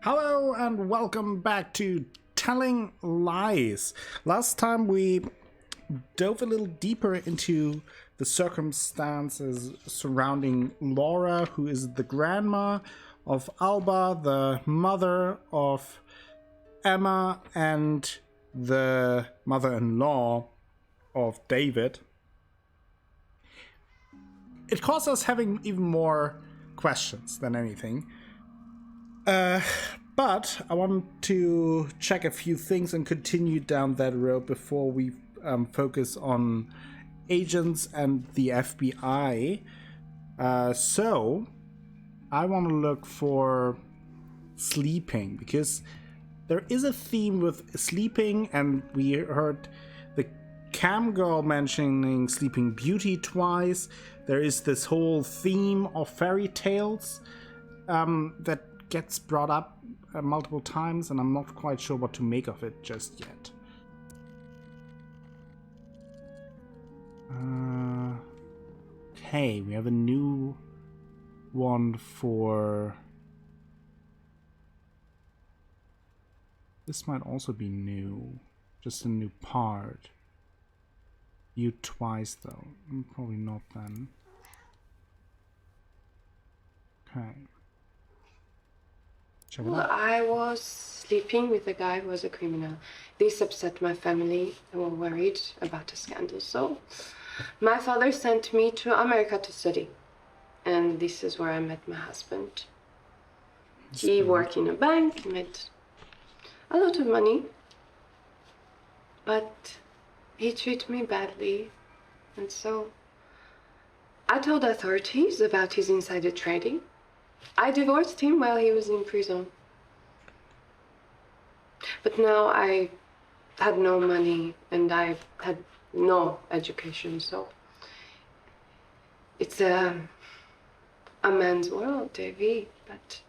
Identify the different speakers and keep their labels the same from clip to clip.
Speaker 1: Hello and welcome back to Telling Lies. Last time we dove a little deeper into the circumstances surrounding Laura, who is the grandma of Alba, the mother of Emma, and the mother-in-law of David. It caused us having even more questions than anything. But I want to check a few things and continue down that road before we focus on agents and the FBI. So I want to look for sleeping, because there is a theme with sleeping, and we heard the cam girl mentioning Sleeping Beauty twice. There is this whole theme of fairy tales that gets brought up multiple times, and I'm not quite sure what to make of it just yet. Okay, we have a new one for... This might also be new, just a new part. You twice though, probably not then. Okay.
Speaker 2: Well, I was sleeping with a guy who was a criminal. This upset my family. They were worried about a scandal. So my father sent me to America to study. And this is where I met my husband. He worked in a bank, made a lot of money. But he treated me badly. And so I told authorities about his insider trading. I divorced him while he was in prison. But now I had no money and I had no education, so it's a man's world, Davy. But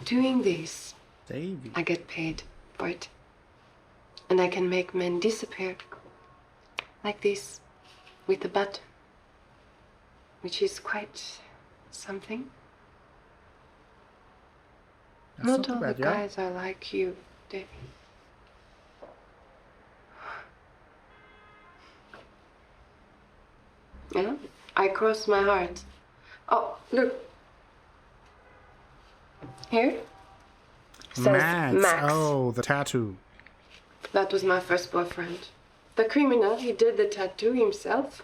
Speaker 2: doing this,
Speaker 1: Davy,
Speaker 2: I get paid for it. And I can make men disappear like this with a button, which is quite something.
Speaker 1: That's
Speaker 2: Not
Speaker 1: not
Speaker 2: all
Speaker 1: bad,
Speaker 2: the guys are like you, Davy. Yeah, I cross my heart. Oh, look. Here. Says Max.
Speaker 1: Oh, the tattoo.
Speaker 2: That was my first boyfriend. The criminal, he did the tattoo himself.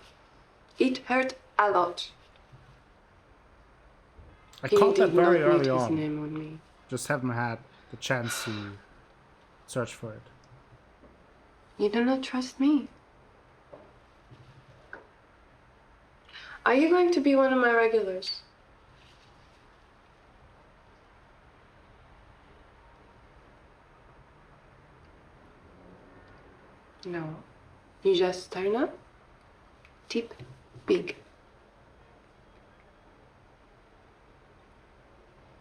Speaker 2: It hurt a lot.
Speaker 1: I caught that very early
Speaker 2: his
Speaker 1: on.
Speaker 2: name on me.
Speaker 1: Just haven't had the chance to search for it.
Speaker 2: You do not trust me. Are you going to be one of my regulars? No. You just turn up, tip big.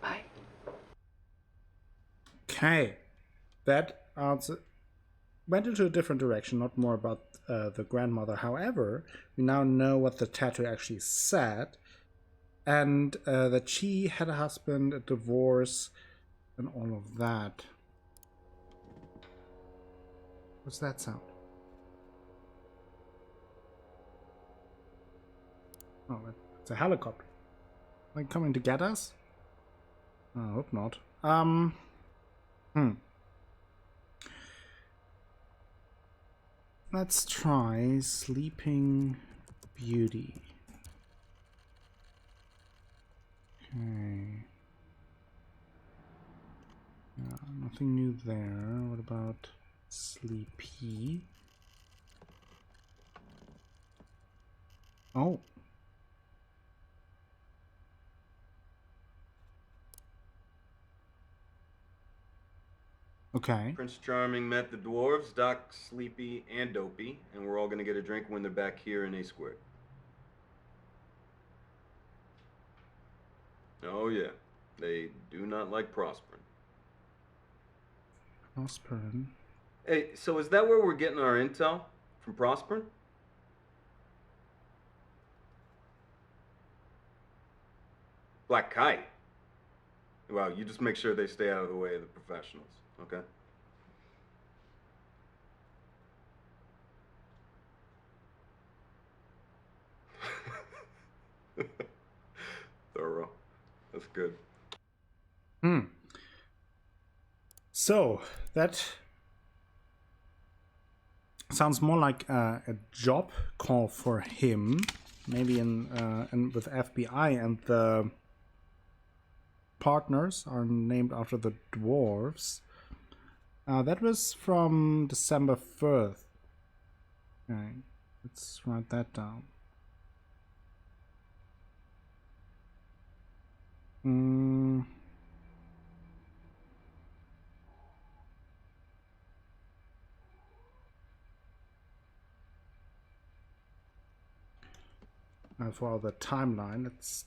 Speaker 2: Bye.
Speaker 1: Okay, that answer went into a different direction, not more about the grandmother. However, we now know what the tattoo actually said, and that she had a husband, a divorce, and all of that. What's that sound? Oh, it's a helicopter. Like coming to get us? I hope not. Let's try Sleeping Beauty. Okay. Yeah, nothing new there. What about Sleepy? Oh. Okay.
Speaker 3: Prince Charming met the dwarves, Doc, Sleepy, and Dopey, and we're all gonna get a drink when they're back here in A Squared. Oh yeah, they do not like Prosperin.
Speaker 1: Prosperin?
Speaker 3: Hey, so is that where we're getting our intel? From Prosperin? Black Kite? out. You just make sure they stay out of the way of the professionals, okay? Thorough. That's good.
Speaker 1: So that sounds more like a job call for him, maybe in with FBI, and the partners are named after the dwarves. That was from December 1st. Okay, let's write that down. For the timeline, let's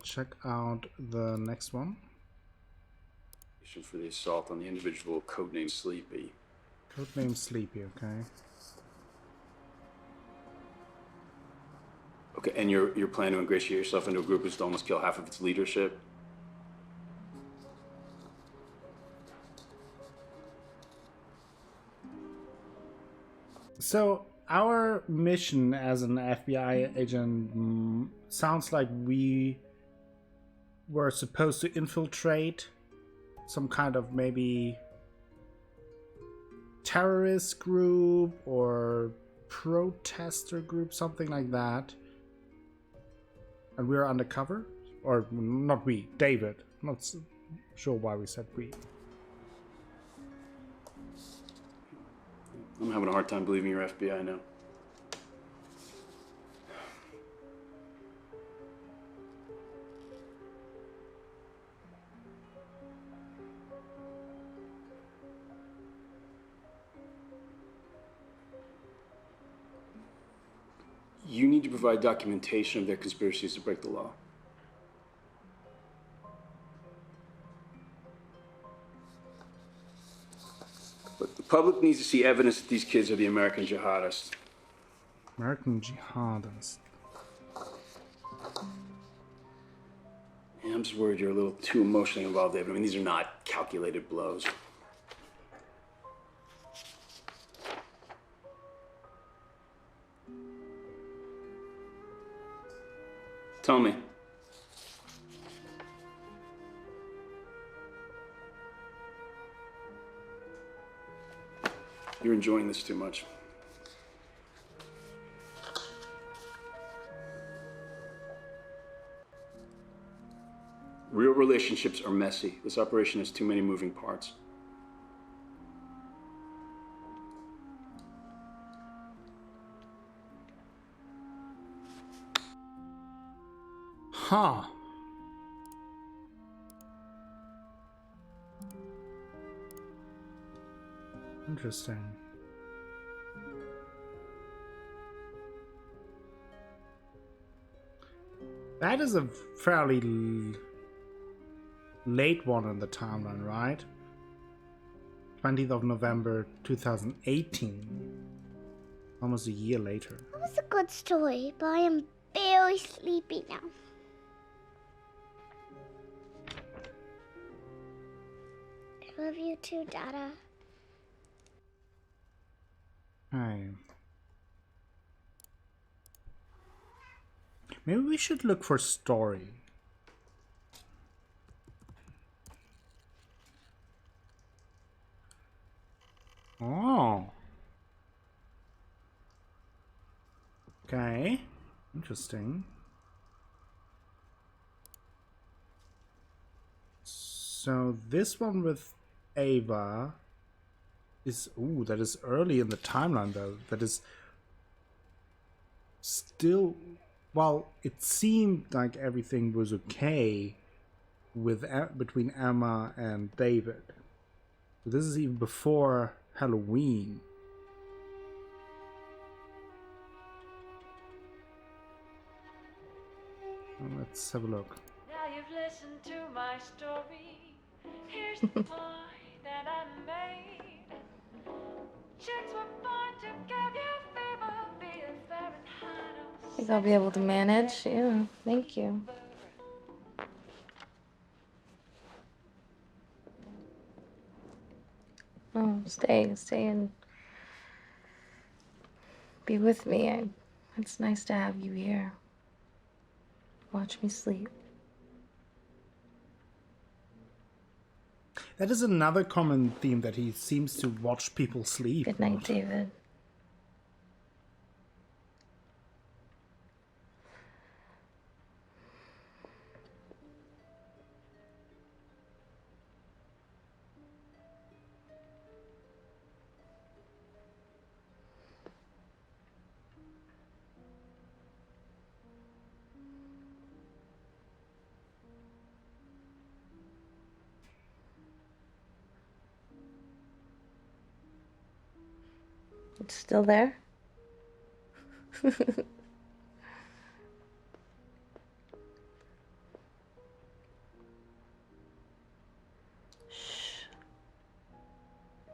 Speaker 1: check out the next one.
Speaker 4: For the assault on the individual codenamed Sleepy.
Speaker 1: Codename Sleepy, okay.
Speaker 4: Okay, and your plan to ingratiate yourself into a group is to almost kill half of its leadership?
Speaker 1: So our mission as an FBI agent sounds like we were supposed to infiltrate some kind of maybe terrorist group or protester group, something like that. And we were undercover? Or not we, David. Not sure why we said we.
Speaker 4: I'm having a hard time believing you're FBI now. You need to provide documentation of their conspiracies to break the law. But the public needs to see evidence that these kids are the American jihadists.
Speaker 1: American jihadists.
Speaker 4: Yeah, I'm just worried you're a little too emotionally involved, David. I mean, these are not calculated blows. Tell me. You're enjoying this too much. Real relationships are messy. This operation has too many moving parts.
Speaker 1: Huh. Interesting. That is a fairly late one in the timeline, right? 20th of November 2018. Almost a year later.
Speaker 5: That was a good story, but I am very sleepy now. I love you too, Dada.
Speaker 1: Hey. Maybe we should look for story. Oh. Okay. Interesting. So this one with Ava is, ooh, that is early in the timeline though. That is still, well, it seemed like everything was okay with between Emma and David. This is even before Halloween. Well, let's have a look.
Speaker 6: Now you've listened to my story. Here's the point that I made. Chicks were born to give you fever, be it Fahrenheit or
Speaker 7: I think I'll be able to manage. Yeah, thank you. Oh, stay and be with me. It's nice to have you here. Watch me sleep.
Speaker 1: That is another common theme, that he seems to watch people sleep.
Speaker 7: Good night, David. It's still there? Shh.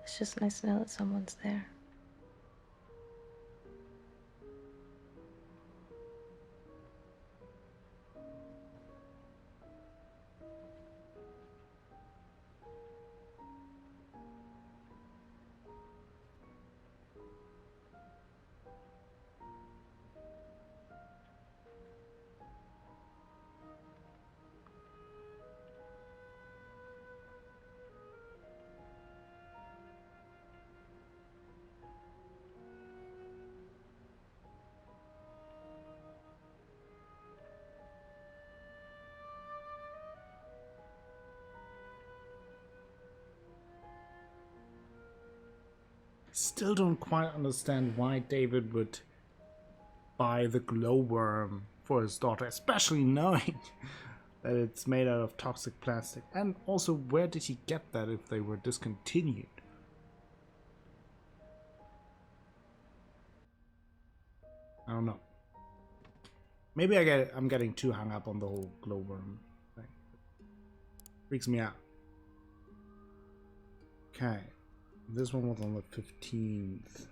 Speaker 7: It's just nice to know that someone's there.
Speaker 1: Still don't quite understand why David would buy the glowworm for his daughter, especially knowing that it's made out of toxic plastic. And also, where did he get that if they were discontinued? I don't know. Maybe I'm getting too hung up on the whole glowworm thing. Freaks me out. Okay. This one was on the 15th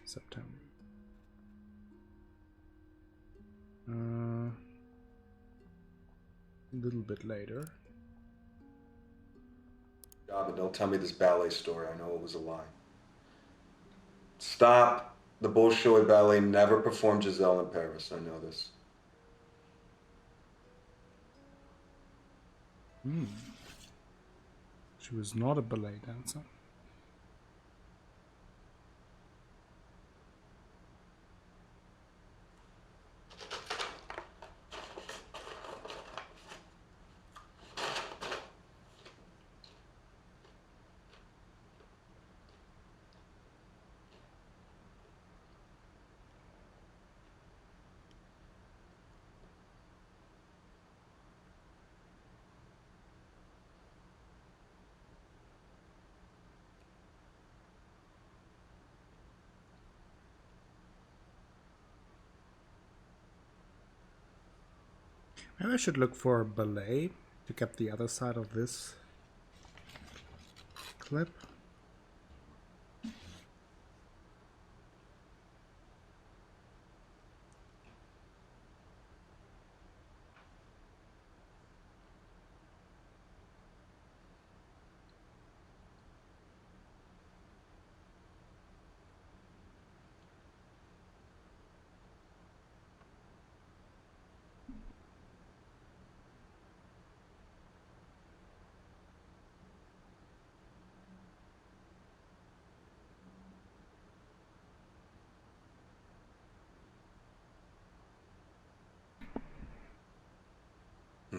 Speaker 1: September. A little bit later.
Speaker 3: Stop it. Don't tell me this ballet story. I know it was a lie. Stop. The Bolshoi Ballet never performed Giselle in Paris. I know this.
Speaker 1: She was not a ballet dancer. Maybe I should look for ballet to get the other side of this clip.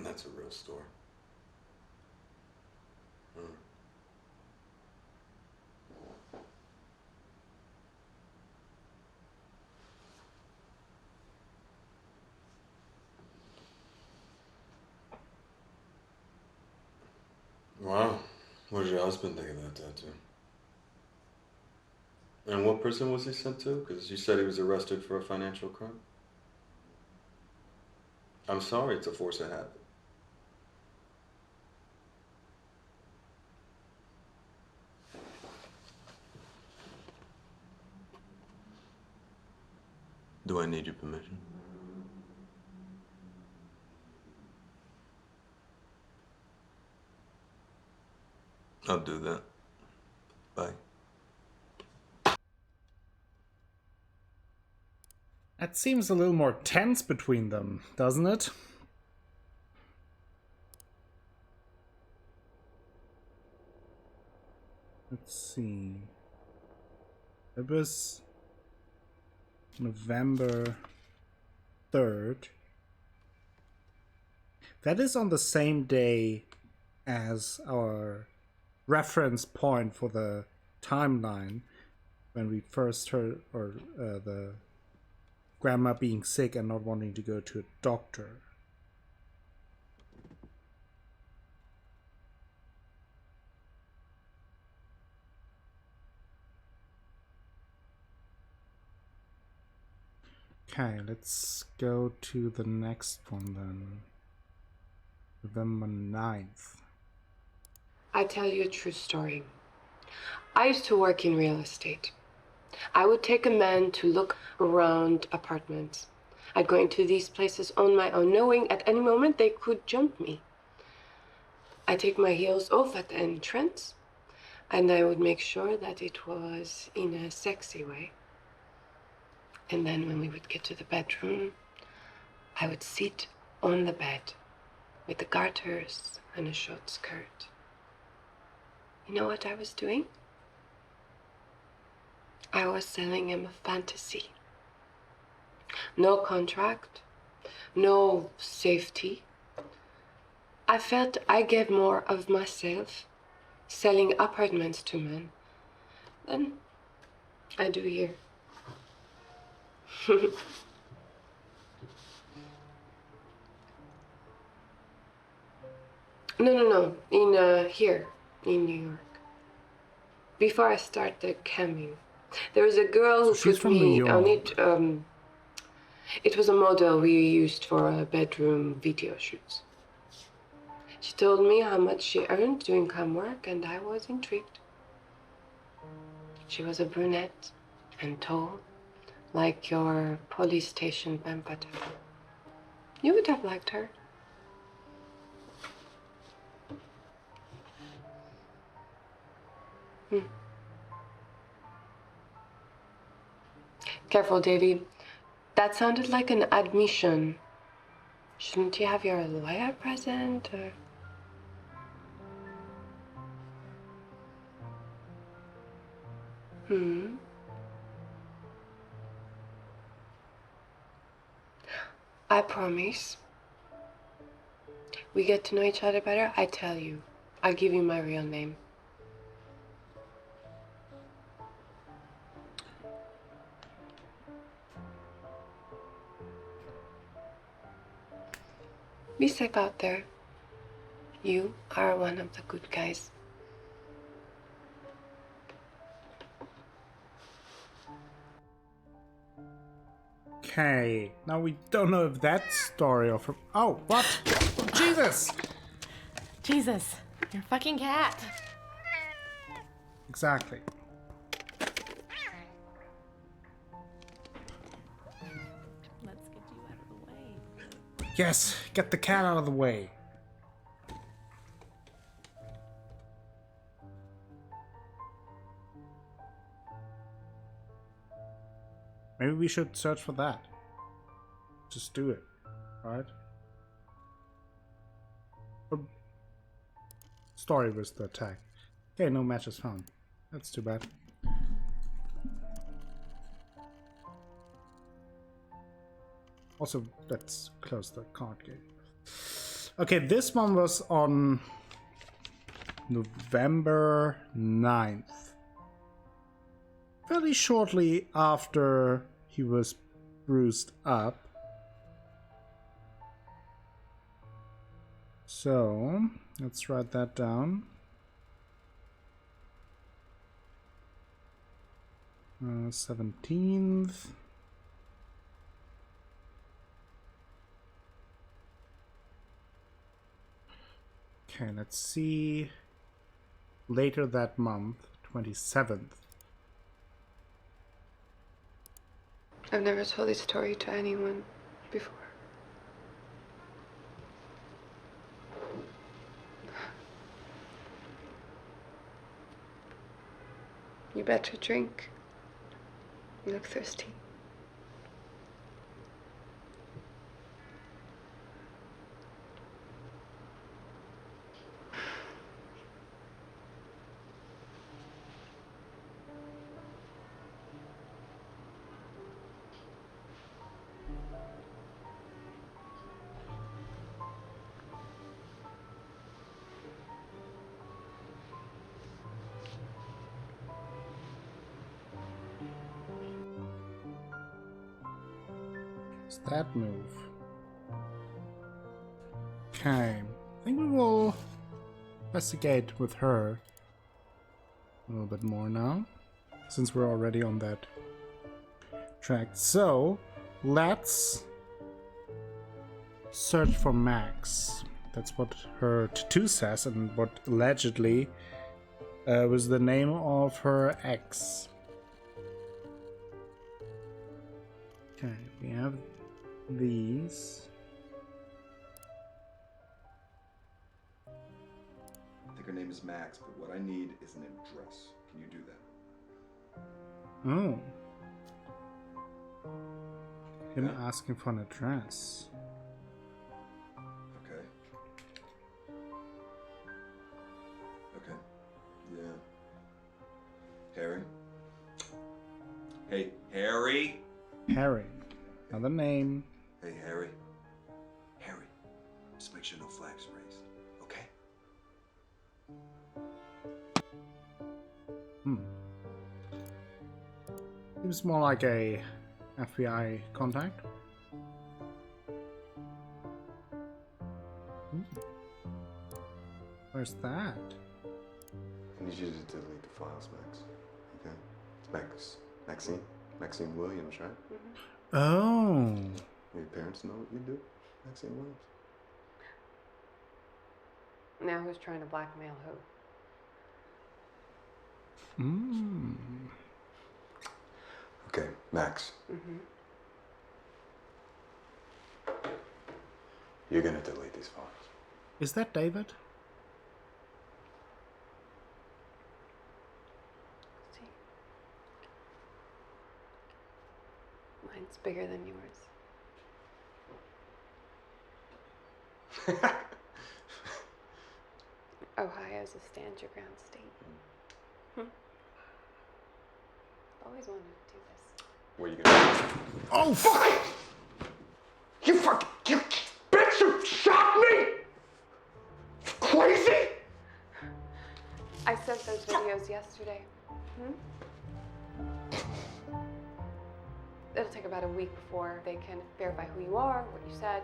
Speaker 3: That's a real story. Wow. What did your husband think of that tattoo? And what prison was he sent to? Because you said he was arrested for a financial crime. I'm sorry, it's a force of habit. Do I need your permission? I'll do that. Bye.
Speaker 1: That seems a little more tense between them, doesn't it? Let's see. It was November 3rd. That is on the same day as our reference point for the timeline when we first heard the grandma being sick and not wanting to go to a doctor. Okay, let's go to the next one then. November 9th.
Speaker 2: I tell you a true story. I used to work in real estate. I would take a man to look around apartments. I'd go into these places on my own, knowing at any moment they could jump me. I'd take my heels off at the entrance, and I would make sure that it was in a sexy way. And then when we would get to the bedroom, I would sit on the bed with the garters and a short skirt. You know what I was doing? I was selling him a fantasy. No contract, no safety. I felt I gave more of myself selling apartments to men than I do here. No. Here, in New York. Before I started camming, there was a girl who
Speaker 1: She's
Speaker 2: put
Speaker 1: from New
Speaker 2: me on
Speaker 1: York.
Speaker 2: it. It was a model we used for bedroom video shoots. She told me how much she earned doing cam work, and I was intrigued. She was a brunette and tall, like your police station vampire. You would have liked her. Careful, Davy. That sounded like an admission. Shouldn't you have your lawyer present, or... I promise. We get to know each other better, I tell you. I'll give you my real name. Be safe out there. You are one of the good guys.
Speaker 1: Okay, now we don't know if that story or from. Oh, what? Jesus!
Speaker 7: Jesus, you're a fucking cat.
Speaker 1: Exactly.
Speaker 7: Let's get you out of the way.
Speaker 1: Yes, get the cat out of the way. Maybe we should search for that. Just do it, right? Story was the attack. Okay, no matches found. That's too bad. Also, let's close the card game. Okay, this one was on November 9th. Fairly shortly after he was bruised up. So, let's write that down. 17th. Okay, let's see. Later that month, 27th.
Speaker 2: I've never told this story to anyone before. You better drink. You look thirsty.
Speaker 1: What's that move? Okay. I think we will investigate with her a little bit more now, since we're already on that track. So, let's search for Max. That's what her tattoo says, and what allegedly was the name of her ex. Okay, we have these.
Speaker 3: I think her name is Max, but what I need is an address. Can you do that?
Speaker 1: Oh. Him
Speaker 3: Yeah.
Speaker 1: asking for an address.
Speaker 3: Okay. Okay. Yeah. Harry? Hey, Harry?
Speaker 1: Harry. Another name.
Speaker 3: Hey, Harry. Harry, just make sure no flags raised, okay?
Speaker 1: Seems more like a FBI contact. Where's that?
Speaker 3: I need you to delete the files, Max. Okay? It's Maxine Williams, right?
Speaker 1: Oh.
Speaker 3: Your parents know what you do, Maxine Williams?
Speaker 2: Now who's trying to blackmail who?
Speaker 3: Okay, Max. You're gonna delete these files.
Speaker 1: Is that David?
Speaker 2: See? Mine's bigger than yours. Ohio's a stand-your-ground state. Always wanted to do this.
Speaker 3: What are you gonna do?
Speaker 1: Oh, fuck!
Speaker 3: You bitch, you shot me! Crazy!
Speaker 2: I sent those videos yesterday. It'll take about a week before they can verify who you are, what you said.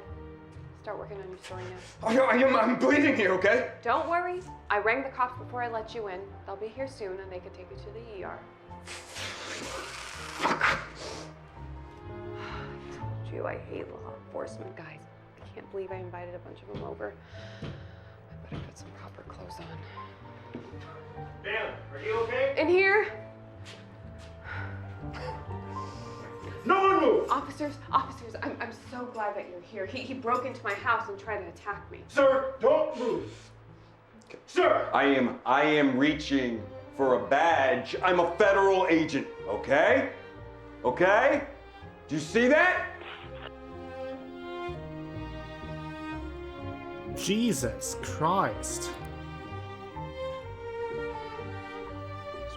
Speaker 2: Start working on your story now.
Speaker 3: I'm bleeding here, okay?
Speaker 2: Don't worry. I rang the cops before I let you in. They'll be here soon and they can take you to the ER. I told you I hate law enforcement guys. I can't believe I invited a bunch of them over. I better put some proper clothes on.
Speaker 4: Dan, are you okay?
Speaker 2: In here!
Speaker 4: No one move!
Speaker 2: Officers, I'm so glad that you're here. He broke into my house and tried to attack me.
Speaker 4: Sir, don't move. Sir!
Speaker 3: I am reaching for a badge. I'm a federal agent, okay? Okay? Do you see that?
Speaker 1: Jesus Christ.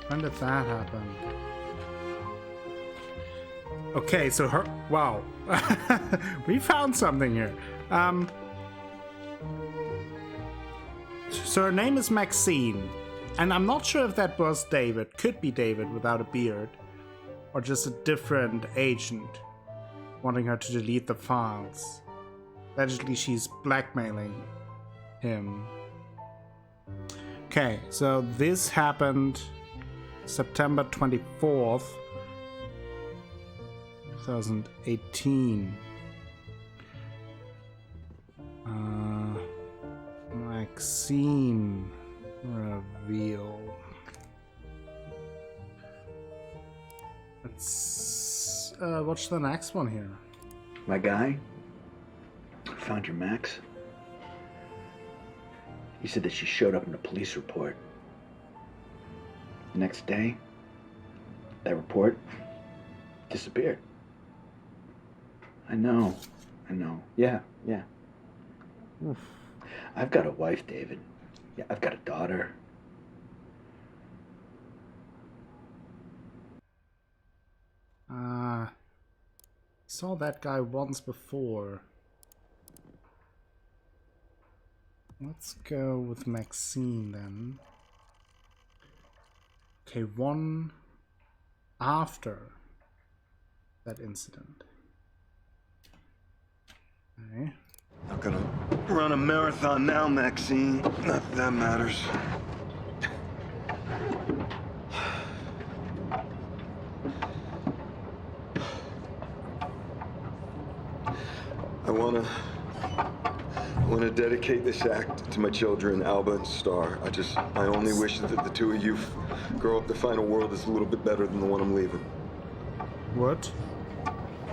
Speaker 1: When did that happen? Okay, so her. Wow. We found something here. So her name is Maxine. And I'm not sure if that was David. Could be David without a beard. Or just a different agent wanting her to delete the files. Allegedly, she's blackmailing him. Okay, so this happened September 24th, 2018. Maxine reveal. Let's watch the next one here.
Speaker 8: My guy found your Max. He said that she showed up in a police report. The next day, That report disappeared. I know. Yeah.
Speaker 1: Oof.
Speaker 8: I've got a wife, David. Yeah, I've got a daughter.
Speaker 1: Saw that guy once before. Let's go with Maxine then. Okay, one after that incident. Okay.
Speaker 3: Not gonna run a marathon now, Maxine. Not that that matters. I wanna dedicate this act to my children, Alba and Star. I only wish that the two of you grow up to find a world that's a little bit better than the one I'm leaving.
Speaker 1: What?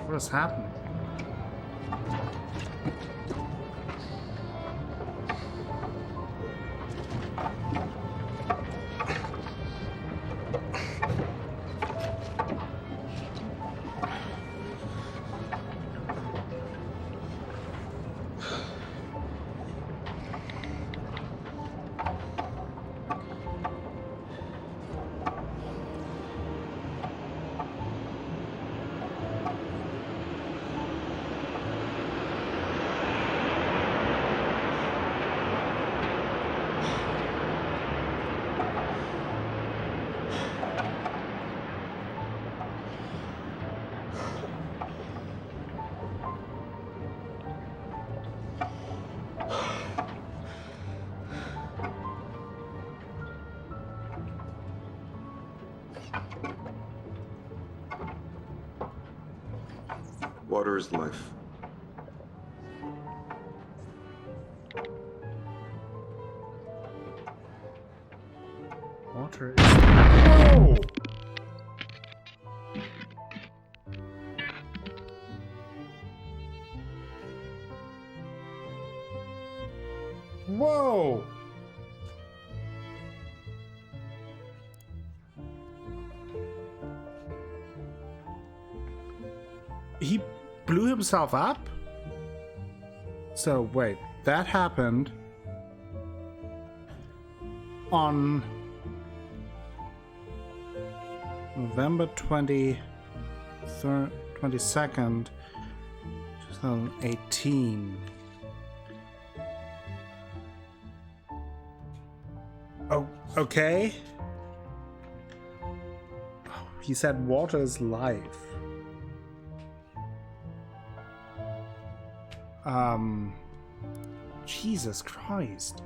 Speaker 1: What is happening?
Speaker 3: Water is life.
Speaker 1: Water is... Whoa! Whoa! He blew himself up? So, wait, that happened on November 22nd, 2018. Oh, okay. He said water is life. Jesus Christ.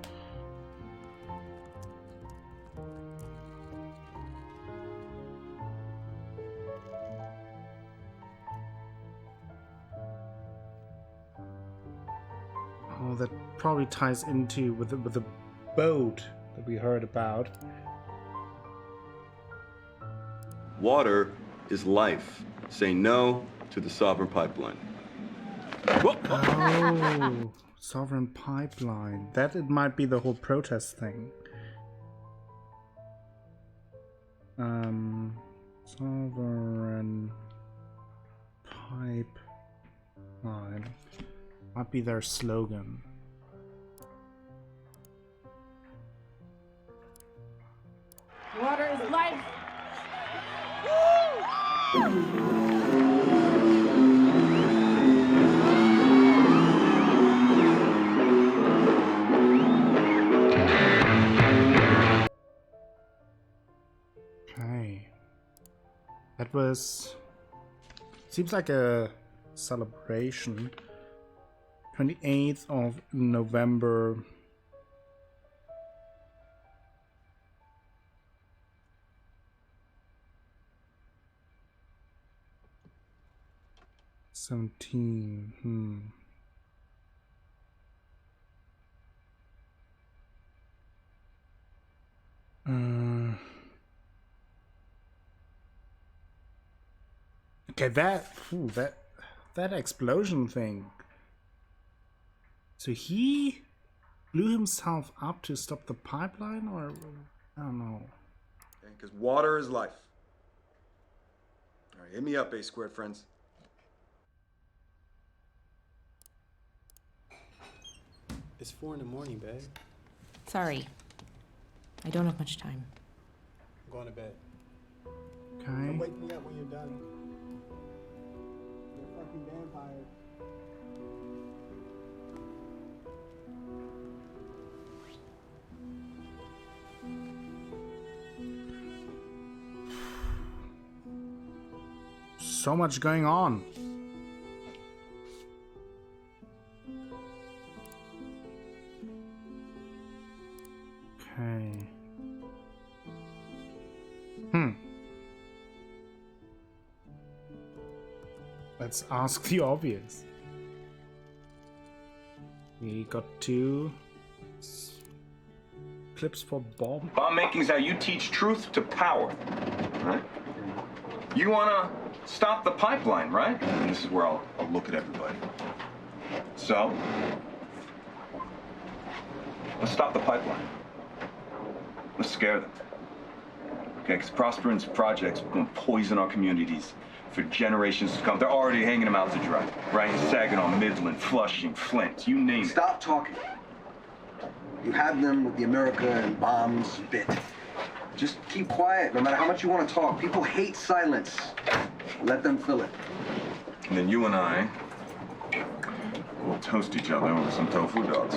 Speaker 1: Oh, that probably ties into with the boat that we heard about.
Speaker 3: Water is life. Say no to the sovereign pipeline.
Speaker 1: Oh, sovereign pipeline. That it might be the whole protest thing. Sovereign pipeline might be their slogan.
Speaker 6: Water is life.
Speaker 1: Okay. That was... seems like a celebration. 28th of November. '17. Okay, that explosion thing. So he blew himself up to stop the pipeline, or I don't know.
Speaker 3: Because water is life. All right, hit me up, A squared friends.
Speaker 9: It's 4 in the morning, babe.
Speaker 10: Sorry. I don't have much time.
Speaker 9: I'm going to bed.
Speaker 1: Okay.
Speaker 9: Wake me up when you're done. You're a fucking vampire.
Speaker 1: So much going on. Okay. Let's ask the obvious. We got 2 clips for bomb.
Speaker 11: Bomb making is how you teach truth to power, right? You wanna stop the pipeline, right? And this is where I'll look at everybody. So, let's stop the pipeline. Let's scare them. Okay, because Prosperon's projects are gonna poison our communities for generations to come. They're already hanging them out to dry, right? In Saginaw, Midland, Flushing, Flint, you name it.
Speaker 8: Stop talking. You had them with the America and bombs bit. Just keep quiet, no matter how much you want to talk. People hate silence. Let them fill it.
Speaker 11: And then you and I will toast each other with some tofu dogs.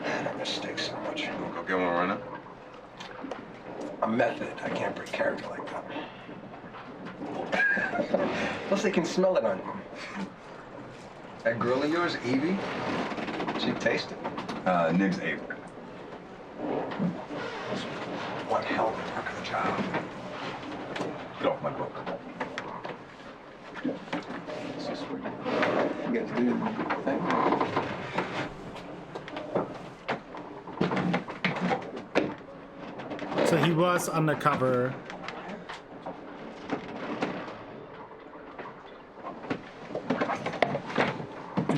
Speaker 8: Man, I miss steak so much.
Speaker 11: We'll go get one right now.
Speaker 8: I'm method. I can't break character like that. Plus, they can smell it on you. That girl of yours, Evie, she tasted it.
Speaker 11: Nib's Avery.
Speaker 8: One hell of a work of the job.
Speaker 11: Get off my book.
Speaker 8: So sweet. You guys do the thing.
Speaker 1: So he was undercover.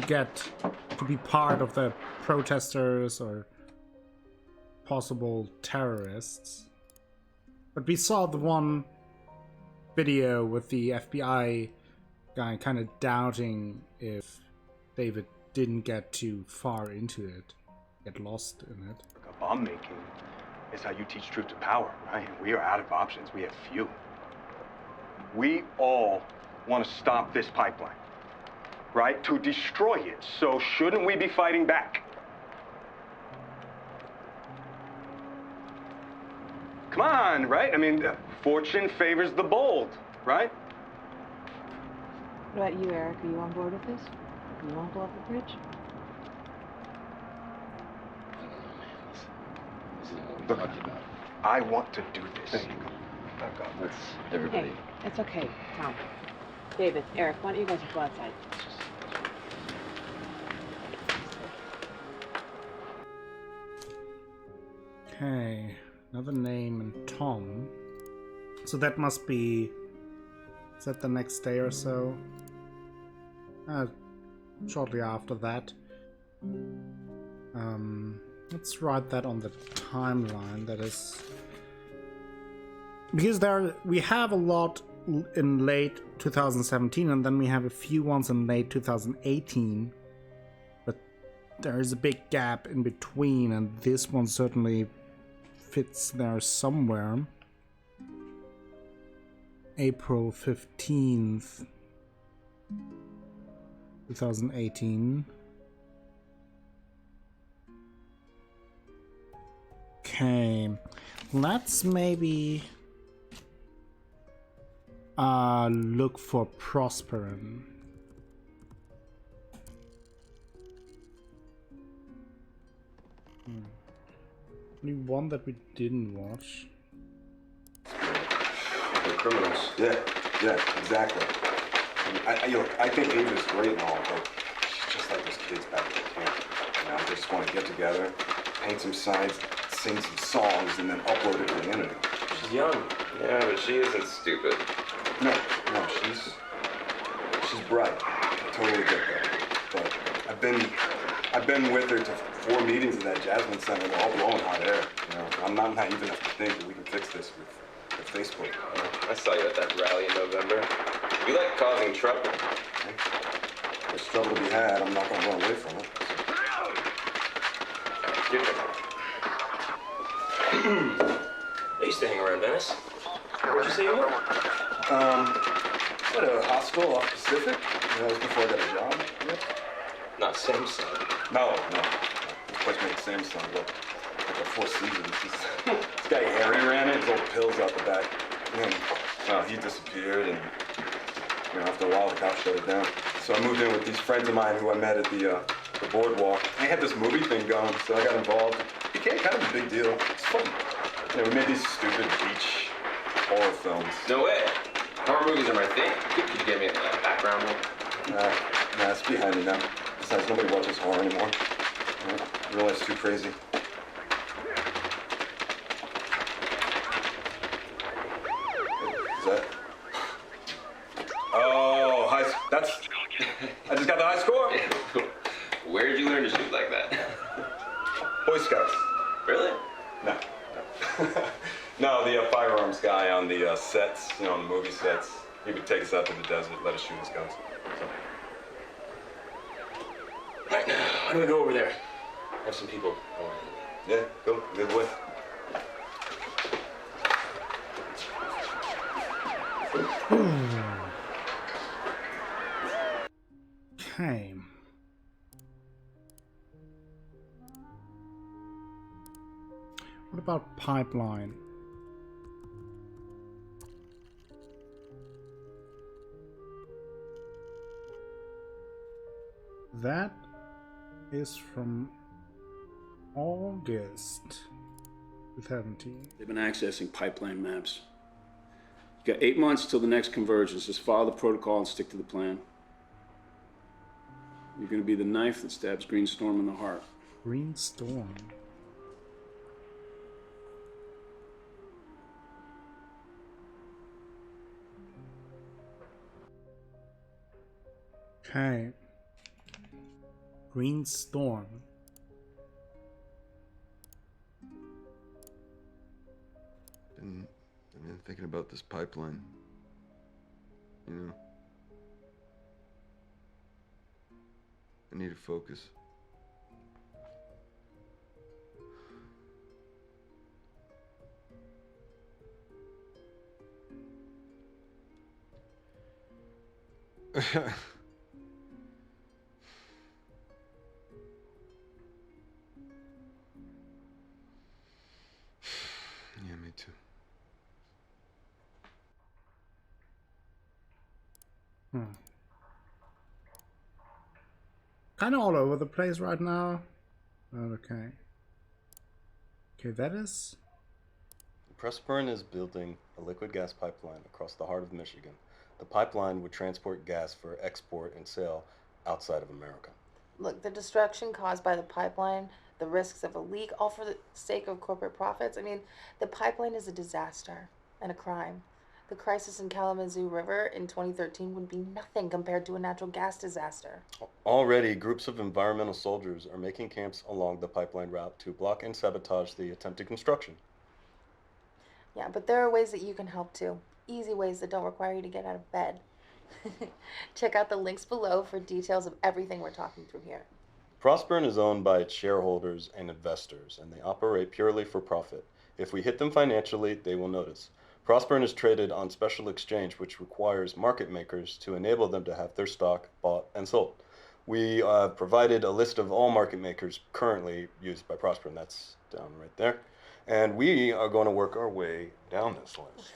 Speaker 1: To be part of the protesters or possible terrorists. But we saw the one video with the FBI guy kind of doubting if David didn't get too far into it, get lost in it.
Speaker 11: Bomb making is how you teach truth to power, right? We are out of options. We have few. We all want to stop this pipeline, right? To destroy it. So shouldn't we be fighting back? Come on, right? I mean, fortune favors the bold, right?
Speaker 12: What about you, Eric? Are you on board with this? You want to blow up the bridge?
Speaker 11: Look, I want to do this.
Speaker 8: Let's everybody.
Speaker 12: Hey, it's okay, Tom. David, Eric, why don't you guys go outside?
Speaker 1: Okay, another name and Tom. So that must be... Is that the next day or so? Shortly after that. Let's write that on the timeline. That is... Because we have a lot in late 2017 and then we have a few ones in late 2018. But there is a big gap in between and this one certainly fits there somewhere. April 15th, 2018. Okay, let's maybe look for Prosperin. Only one that we didn't watch.
Speaker 13: They're criminals. Yeah, exactly. I think Ava's great and all, but she's just like those kids back at the camp. You know, they just want to get together, paint some signs, sing some songs, and then upload it to the internet.
Speaker 14: She's young. Yeah, but she isn't stupid.
Speaker 13: No, she's bright. I totally get that. But I've been with her to 4 meetings at that Jasmine Center, all blowing hot air. You know, I'm not naive enough to think that we can fix this with Facebook.
Speaker 14: I saw you at that rally in November. You like causing trouble.
Speaker 13: There's trouble to be had. I'm not gonna run away from it.
Speaker 14: Your turn. I used to hang around Venice. Where'd you say you were?
Speaker 13: At a hospital off Pacific. That was before I got a job. Yep.
Speaker 14: Not Samsung.
Speaker 13: No. This place made Samsung look like a Four Seasons. This guy Harry ran it. His old pills out the back. And well, he disappeared, and after a while, the cops shut it down. So I moved in with these friends of mine who I met at the boardwalk. They had this movie thing going, so I got involved. It became kind of a big deal. It's fun. We made these stupid beach horror films.
Speaker 14: No way. Horror movies are my thing. Could you give me a background one?
Speaker 13: Nah, it's behind me now. Besides, nobody watches horror anymore. Real life's too crazy. Is that? Oh, that's. I just got the high score.
Speaker 14: Where did you learn to shoot like that?
Speaker 13: Boy Scouts.
Speaker 14: Really?
Speaker 13: No. No, the firearms guy on the sets, on the movie sets, he would take us out to the desert, let us shoot his guns. So.
Speaker 14: Right now, why don't we go over there? I have some people.
Speaker 13: Yeah, go. Good way.
Speaker 1: Okay. What about pipeline? That is from August 2017.
Speaker 4: They've been accessing pipeline maps. You got 8 months till the next convergence. Just follow the protocol and stick to the plan. You're going to be the knife that stabs Green Storm in the heart.
Speaker 1: Green Storm. Okay. Green Storm.
Speaker 3: I've been thinking about this pipeline. I need to focus. Yeah, me too.
Speaker 1: Kind of all over the place right now. Okay. Okay, that is...
Speaker 15: Prospern is building a liquid gas pipeline across the heart of Michigan. The pipeline would transport gas for export and sale outside of America.
Speaker 7: Look, the destruction caused by the pipeline, the risks of a leak, all for the sake of corporate profits. I mean, the pipeline is a disaster and a crime. The crisis in Kalamazoo River in 2013 would be nothing compared to a natural gas disaster.
Speaker 15: Already, groups of environmental soldiers are making camps along the pipeline route to block and sabotage the attempted construction.
Speaker 7: Yeah, but there are ways that you can help too. Easy ways that don't require you to get out of bed. Check out the links below for details of everything we're talking through here.
Speaker 15: Prospern is owned by its shareholders and investors, and they operate purely for profit. If we hit them financially, they will notice. Prospern is traded on special exchange, which requires market makers to enable them to have their stock bought and sold. We provided a list of all market makers currently used by Prospern. That's down right there. And we are going to work our way down this list.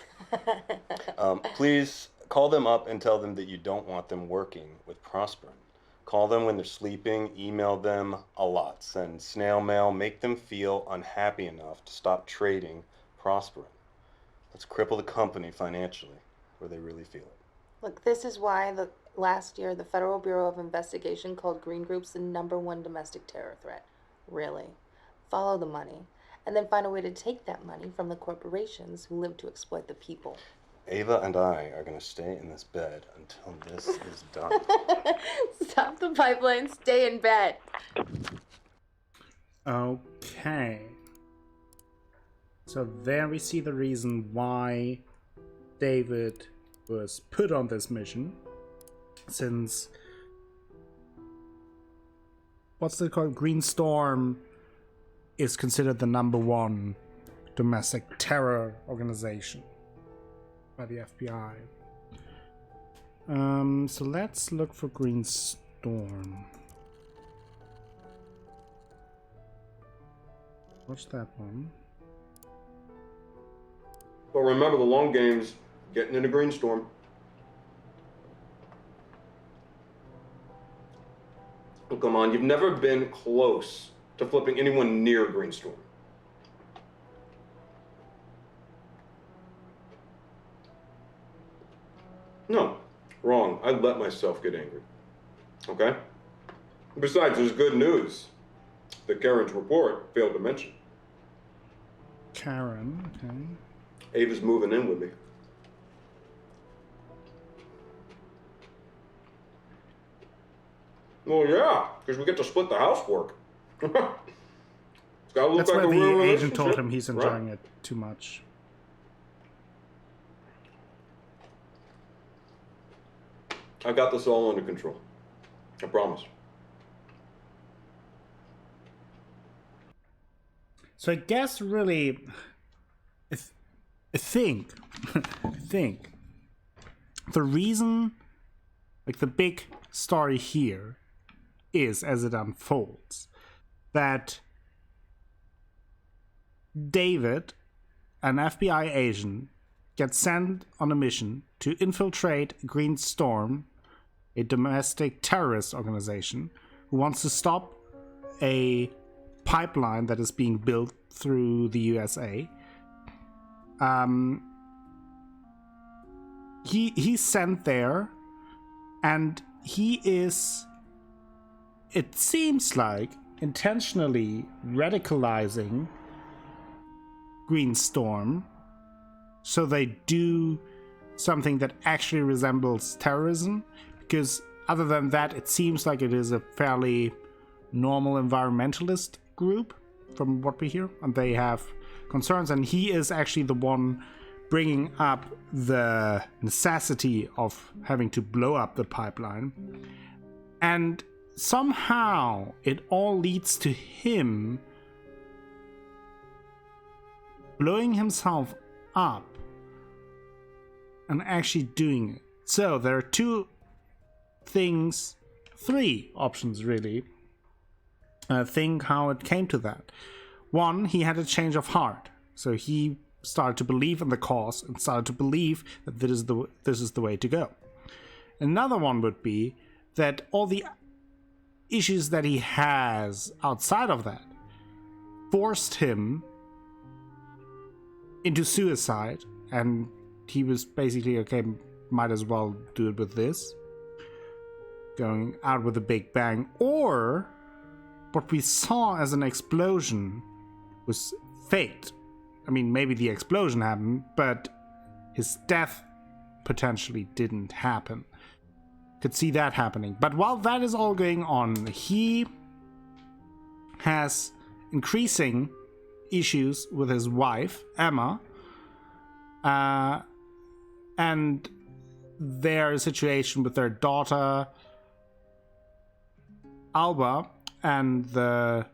Speaker 15: Please call them up and tell them that you don't want them working with Prospern. Call them when they're sleeping, email them a lot, send snail mail, make them feel unhappy enough to stop trading Prospern. Let's cripple the company financially where they really feel it.
Speaker 7: Look, this is why last year the Federal Bureau of Investigation called green groups the #1 domestic terror threat. Really. Follow the money, and then find a way to take that money from the corporations who live to exploit the people.
Speaker 15: Ava and I are going to stay in this bed until this is done.
Speaker 7: Stop the pipeline, stay in bed.
Speaker 1: Okay. So there we see the reason why David was put on this mission, since what's it called? Green Storm is considered the #1 domestic terror organization by the FBI. So let's look for Green Storm. What's that one?
Speaker 16: But remember, the long game's getting into Green Storm. Oh, come on, you've never been close to flipping anyone near Green Storm. No, wrong. I let myself get angry. Okay? Besides, there's good news that Karen's report failed to mention.
Speaker 1: Karen, okay.
Speaker 16: Ava's moving in with me. Well, yeah, because we get to split the housework. It's gotta look
Speaker 1: That's
Speaker 16: like
Speaker 1: why
Speaker 16: a real
Speaker 1: the agent told
Speaker 16: relationship,
Speaker 1: him he's
Speaker 16: right?
Speaker 1: enjoying it too much.
Speaker 16: I got this all under control. I promise.
Speaker 1: So I guess really, I think the reason, like the big story here is, as it unfolds, that David, an FBI agent, gets sent on a mission to infiltrate Green Storm, a domestic terrorist organization who wants to stop a pipeline that is being built through the USA. He's sent there, and he is, it seems like, intentionally radicalizing Green Storm so they do something that actually resembles terrorism, because other than that it seems like it is a fairly normal environmentalist group from what we hear, and they have concerns, and he is actually the one bringing up the necessity of having to blow up the pipeline. And somehow it all leads to him blowing himself up and actually doing it. So there are three options really. Think how it came to that. One, he had a change of heart. So he started to believe in the cause and started to believe that this is the way to go. Another one would be that all the issues that he has outside of that forced him into suicide, and he was basically, okay, might as well do it with this, going out with a big bang. Or what we saw as an explosion was faked. I mean, maybe the explosion happened, but his death potentially didn't happen. Could see that happening. But while that is all going on, he has increasing issues with his wife, Emma, and their situation with their daughter, Alba, and the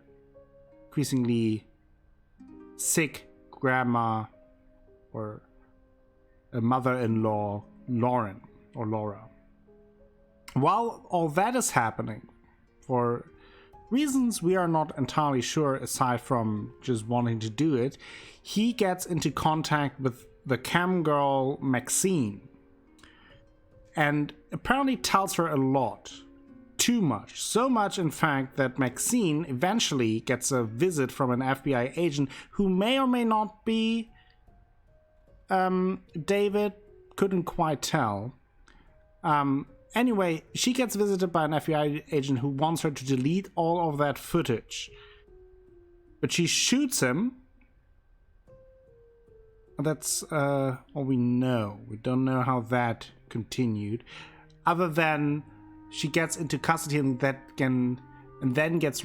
Speaker 1: increasingly sick grandma or a mother-in-law, Lauren or Laura. While all that is happening, for reasons we are not entirely sure aside from just wanting to do it, he gets into contact with the cam girl Maxine and apparently tells her a lot. Too much. So much, in fact, that Maxine eventually gets a visit from an FBI agent who may or may not be David. Couldn't quite tell. Anyway, she gets visited by an FBI agent who wants her to delete all of that footage. But she shoots him. That's all we know. We don't know how that continued. Other than she gets into custody and then gets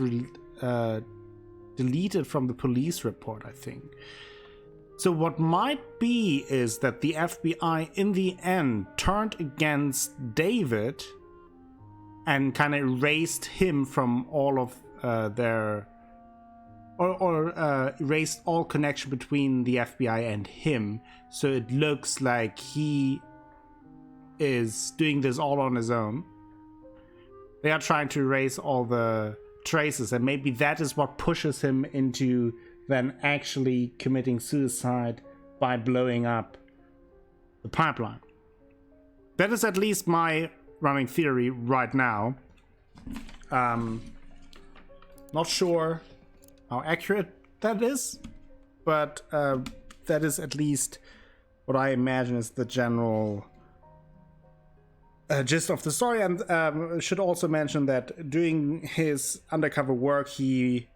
Speaker 1: deleted from the police report, I think. So what might be is that the FBI in the end turned against David and kind of erased him from all of their... Or erased all connection between the FBI and him. So it looks like he is doing this all on his own. They are trying to erase all the traces, and maybe that is what pushes him into then actually committing suicide by blowing up the pipeline. That is at least my running theory right now. Not sure how accurate that is, but that is at least what I imagine is the general gist of the story. And should also mention that during his undercover work, he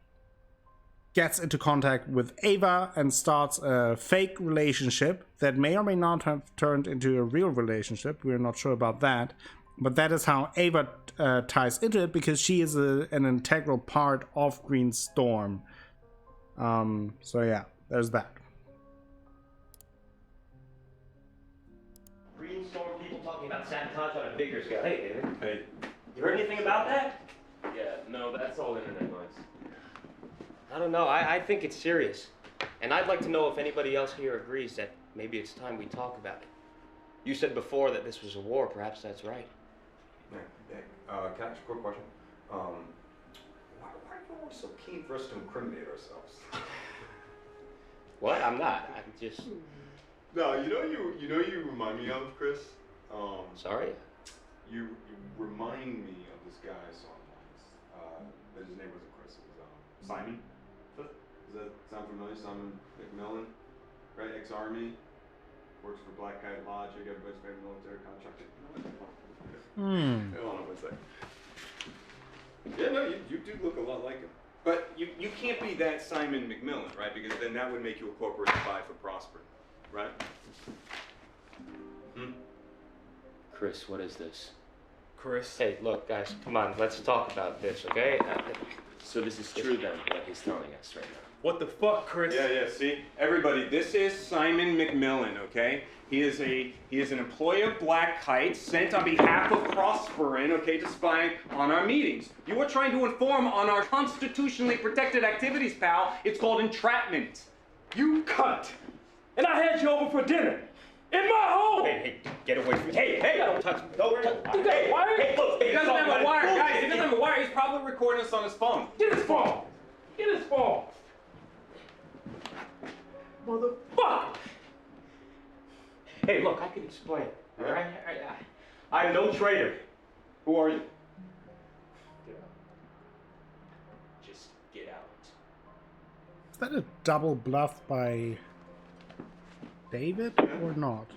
Speaker 1: gets into contact with Ava and starts a fake relationship that may or may not have turned into a real relationship. We're not sure about that. But that is how Ava ties into it, because she is an integral part of Green Storm. So yeah, there's that.
Speaker 17: Green Storm people talking about sabotage on a bigger scale. Hey, David. Hey. You heard anything about that?
Speaker 14: Yeah, no, that's all internet noise.
Speaker 17: I don't know. I think it's serious. And I'd like to know if anybody else here agrees that maybe it's time we talk about it. You said before that this was a war. Perhaps that's right.
Speaker 11: Can I ask a quick question? Why are you always so keen for us to incriminate ourselves?
Speaker 17: What? I'm not. I'm just...
Speaker 16: No, you remind me of, Chris.
Speaker 17: Sorry?
Speaker 16: You remind me of this guy I saw once. But his name wasn't Chris. It was Simon. Does that sound familiar? Simon McMillan, right? Ex-Army, works for Black Kite Lodge. Everybody's favorite military contractor. Hold on one second. Yeah, no, you do look a lot like him. But you can't be that Simon McMillan, right? Because then that would make you a corporate spy for Prosper, right?
Speaker 17: Chris, what is this?
Speaker 16: Chris?
Speaker 17: Hey, look, guys, come on. Let's talk about this, okay?
Speaker 14: So this is true then, what he's telling us right now.
Speaker 16: What the fuck, Chris?
Speaker 11: Yeah, see? Everybody, this is Simon McMillan, okay? He is an employee of Black Kite, sent on behalf of Prosperin, okay, to spy on our meetings. You are trying to inform on our constitutionally protected activities, pal. It's called entrapment.
Speaker 16: You cunt! And I had you over for dinner! In my home!
Speaker 17: Hey, get away from me. Hey, don't touch me. Don't touch me.
Speaker 16: Hey,
Speaker 11: look, he doesn't have a wire, guys. He doesn't have a wire. He's probably recording us on his phone.
Speaker 16: Get his phone! Get his phone! Motherfucker!
Speaker 17: Hey, look, I can explain. All right? I'm no traitor.
Speaker 11: Who are you?
Speaker 17: Get out. Just get out.
Speaker 1: Is that a double bluff by David or not?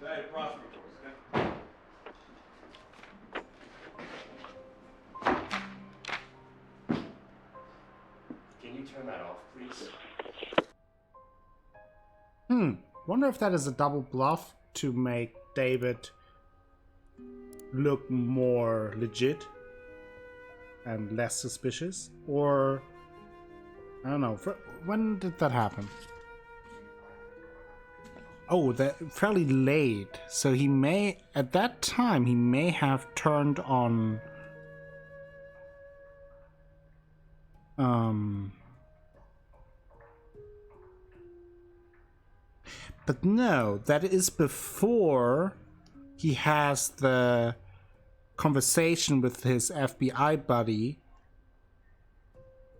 Speaker 11: That Prosper, okay?
Speaker 17: Can you turn that off, please?
Speaker 1: Wonder if that is a double bluff to make David look more legit and less suspicious, or I don't know. When did that happen? Oh, that fairly late. So he may, at that time, he may have turned on but no, that is before he has the conversation with his FBI buddy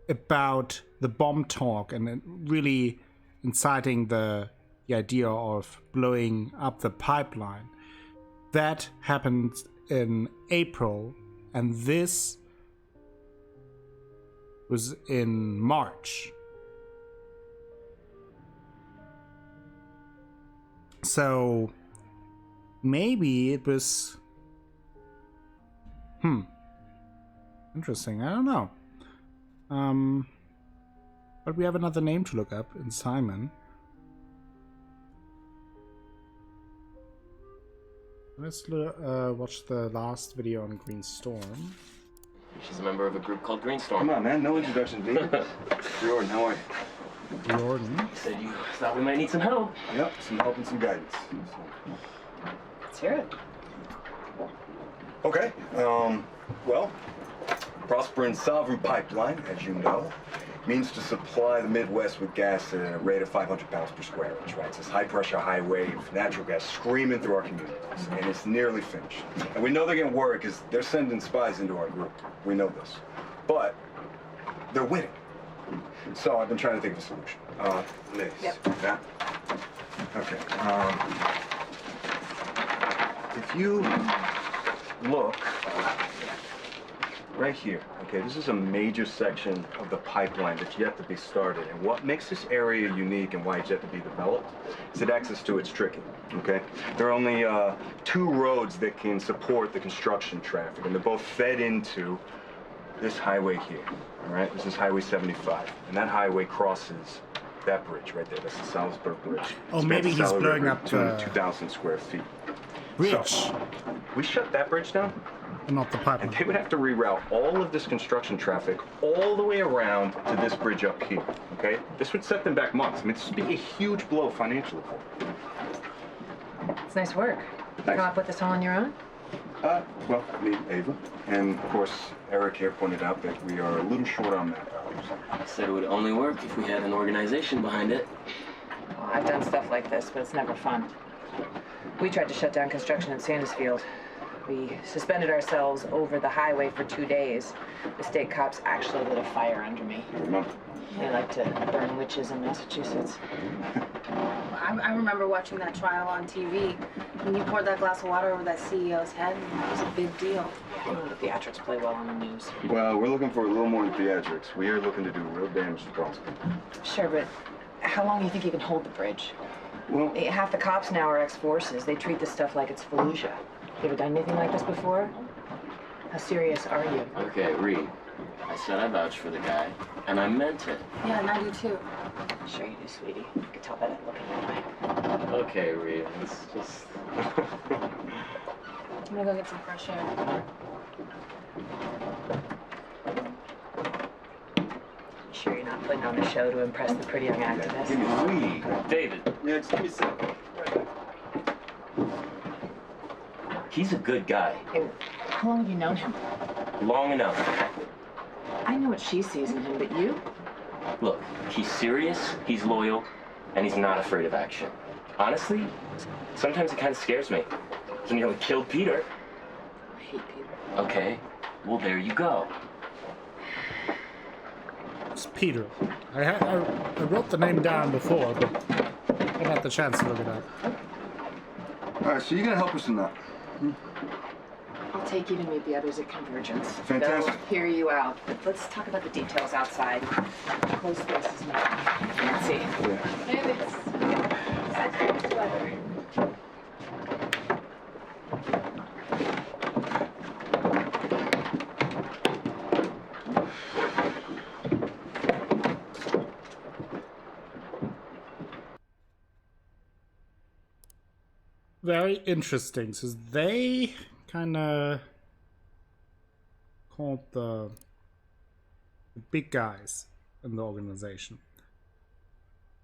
Speaker 1: about the bomb talk and really inciting the idea of blowing up the pipeline. That happened in April, and this was in March. So maybe it was interesting. I don't know. But we have another name to look up in Simon. Let's watch the last video on Green Storm.
Speaker 14: She's a member of a group called Green Storm.
Speaker 11: Come on, man. No introduction, David. Jordan, how are you?
Speaker 1: Jordan.
Speaker 14: Said you thought we might need some help.
Speaker 11: Yep, some help and some guidance.
Speaker 12: Let's hear it.
Speaker 11: Okay, well, Prosper and Sovereign Pipeline, as you know, means to supply the Midwest with gas at a rate of 500 pounds per square inch, right? It's this high-pressure highway of natural gas screaming through our communities, and it's nearly finished. And we know they're getting worried because they're sending spies into our group. We know this. But they're winning. So I've been trying to think of a solution. Liz.
Speaker 12: Yep.
Speaker 11: Yeah? Okay. If you look right here, okay, this is a major section of the pipeline that's yet to be started. And what makes this area unique and why it's yet to be developed is that access to it's tricky, okay? There are only 2 roads that can support the construction traffic, and they're both fed into this highway here, all right? This is Highway 75, and that highway crosses that bridge right there. That's the Salisbury Bridge.
Speaker 1: Oh, maybe he's blowing up the
Speaker 11: 2,000 square feet.
Speaker 1: bridge.
Speaker 11: So, we shut that bridge down,
Speaker 1: not the pipeline.
Speaker 11: and they would have to reroute all of this construction traffic all the way around to this bridge up here, okay? This would set them back months. I mean, this would be a huge blow financially for them.
Speaker 12: It's nice work. You come up with this all on your own?
Speaker 11: Well, me, Ava, and of course, Eric here pointed out that we are a little short on manpower.
Speaker 14: Said it would only work if we had an organization behind it.
Speaker 12: Well, I've done stuff like this, but it's never fun. We tried to shut down construction in Sandusfield. We suspended ourselves over the highway for 2 days. The state cops actually lit a fire under me. They like to burn witches in Massachusetts.
Speaker 7: I remember watching that trial on TV. When you poured that glass of water over that CEO's head, it was a big deal.
Speaker 12: You know, the theatrics play well on the news.
Speaker 11: Well, we're looking for a little more than theatrics. We are looking to do real damage to Boston.
Speaker 12: Sure, but how long do you think you can hold the bridge?
Speaker 11: Well,
Speaker 12: half the cops now are ex-forces. They treat this stuff like it's Fallujah. You ever done anything like this before? How serious are you?
Speaker 14: Okay, Reed. I said I vouched for the guy, and I meant it.
Speaker 7: Yeah, and I do too.
Speaker 12: Sure you do, sweetie. I could tell by that look in your eye.
Speaker 14: Okay, Reed. Let's just...
Speaker 7: I'm gonna go get some fresh air.
Speaker 12: Sure you're not putting on a show to impress the pretty young activist?
Speaker 11: Give me Reed.
Speaker 14: David.
Speaker 11: Yeah, just give me a second.
Speaker 14: He's a good guy.
Speaker 12: Hey, how long have you known him?
Speaker 14: Long enough.
Speaker 12: I know what she sees in him, but you?
Speaker 14: Look, he's serious, he's loyal, and he's not afraid of action. Honestly, sometimes it kind of scares me. He nearly killed Peter.
Speaker 12: I hate Peter.
Speaker 14: Okay, well, there you go.
Speaker 1: It's Peter. I wrote the name down before, but I haven't had the chance to look it up.
Speaker 11: All right, so you're gonna help us in that?
Speaker 12: I'll take you to meet the others at Convergence.
Speaker 11: Fantastic.
Speaker 12: They'll hear you out. But let's talk about the details outside. Close spaces now. Nancy.
Speaker 11: Yeah.
Speaker 7: Maybe it's such weather.
Speaker 1: Very interesting. So they kind of called the big guys in the organization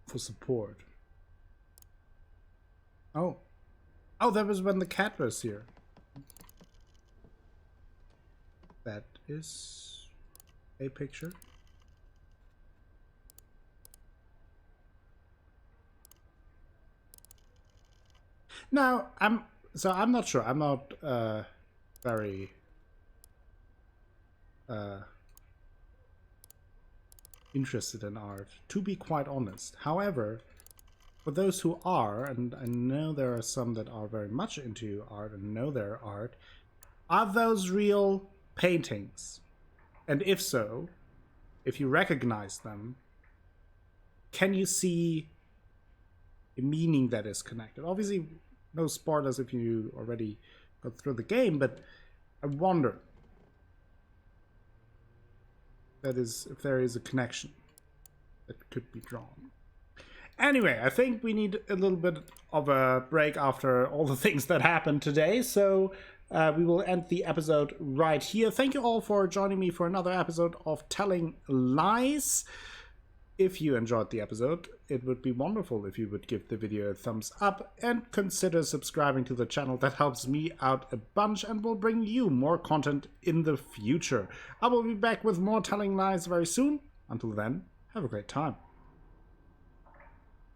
Speaker 1: for support. Oh, that was when the cat was here. That is a picture. No, I'm not sure. I'm not very interested in art, to be quite honest. However, for those who are, and I know there are some that are very much into art and know their art, are those real paintings? And if so, if you recognize them, can you see a meaning that is connected? Obviously, no spoilers if you already got through the game, but I wonder if there is a connection that could be drawn. Anyway, I think we need a little bit of a break after all the things that happened today, so we will end the episode right here. Thank you all for joining me for another episode of Telling Lies. If you enjoyed the episode, it would be wonderful if you would give the video a thumbs up and consider subscribing to the channel. That helps me out a bunch and will bring you more content in the future. I will be back with more Telling Lies very soon. Until then, have a great time.